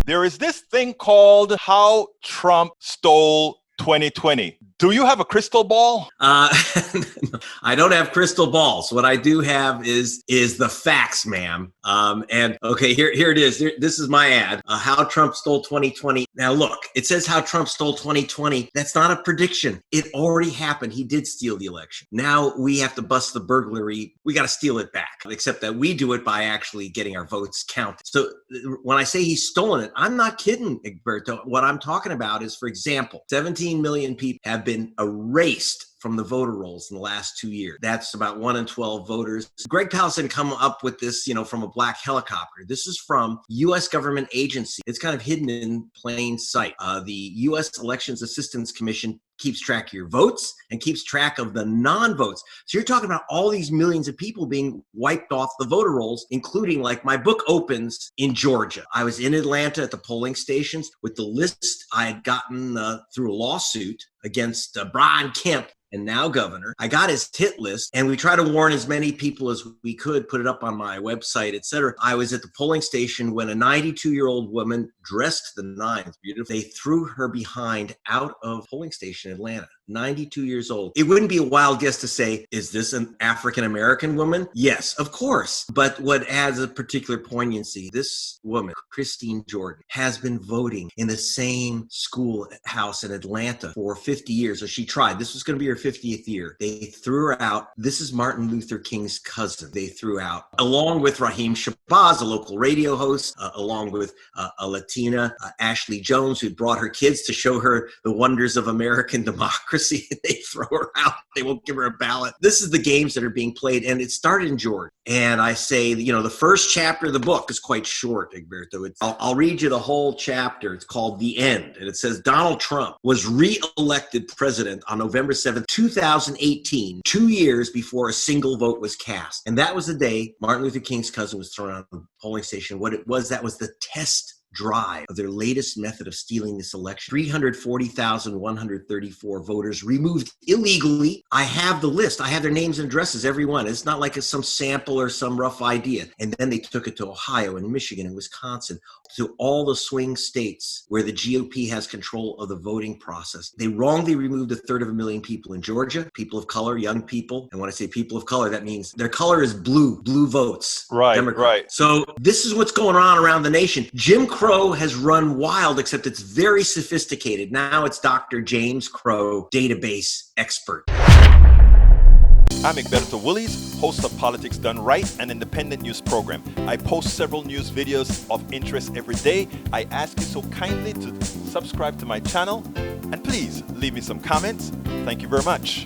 There is this thing called how Trump stole 2020. Do you have a crystal ball? I don't have crystal balls. What I do have is the facts, ma'am. And okay, here it is. This is my ad. How Trump stole 2020. Now look, it says how Trump stole 2020. That's not a prediction. It already happened. He did steal the election. Now we have to bust the burglary. We got to steal it back. Except that we do it by actually getting our votes counted. So when I say he's stolen it, I'm not kidding, Egberto. What I'm talking about is, for example, 17 million people have been erased from the voter rolls in the last 2 years. That's about 1 in 12 voters. Greg Palast didn't come up with this, from a black helicopter. This is from U.S. government agency. It's kind of hidden in plain sight. The U.S. Elections Assistance Commission keeps track of your votes and keeps track of the non-votes. So you're talking about all these millions of people being wiped off the voter rolls, including, like, my book opens in Georgia. I was in Atlanta at the polling stations with the list I had gotten through a lawsuit against Brian Kemp, and now governor. I got his hit list, and we try to warn as many people as we could, put it up on my website, etc. I was at the polling station when a 92-year-old woman, dressed to the nines, beautiful, they threw her behind out of polling station in Atlanta. 92 years old. It wouldn't be a wild guess to say, is this an African-American woman? Yes, of course. But what adds a particular poignancy, this woman, Christine Jordan, has been voting in the same schoolhouse in Atlanta for 50 years. So she tried. This was going to be her 50th year. They threw her out. This is Martin Luther King's cousin. They threw out, along with Raheem Shabazz, a local radio host, along with a Latina, Ashley Jones, who brought her kids to show her the wonders of American democracy. They throw her out. They won't give her a ballot. This is the games that are being played, and it started in Georgia. And I say, the first chapter of the book is quite short, Egberto. I'll read you the whole chapter. It's called The End, and it says, Donald Trump was re-elected president on November 7th, 2018, 2 years before a single vote was cast. And that was the day Martin Luther King's cousin was thrown out of the polling station. What it was, that was the test drive of their latest method of stealing this election. 340,134 voters removed illegally. I have the list. I have their names and addresses, every one. It's not like it's some sample or some rough idea. And then they took it to Ohio and Michigan and Wisconsin, to all the swing states where the GOP has control of the voting process. They wrongly removed 250,000 people in Georgia, people of color, young people. And when I say people of color, that means their color is blue votes. Right, Democrat. right. So this is what's going on around the nation. Jim Crow has run wild, except it's very sophisticated. Now it's Dr. James Crow, database expert. I'm Egberto Willies, host of Politics Done Right, an independent news program. I post several news videos of interest every day. I ask you so kindly to subscribe to my channel, and please leave me some comments. Thank you very much.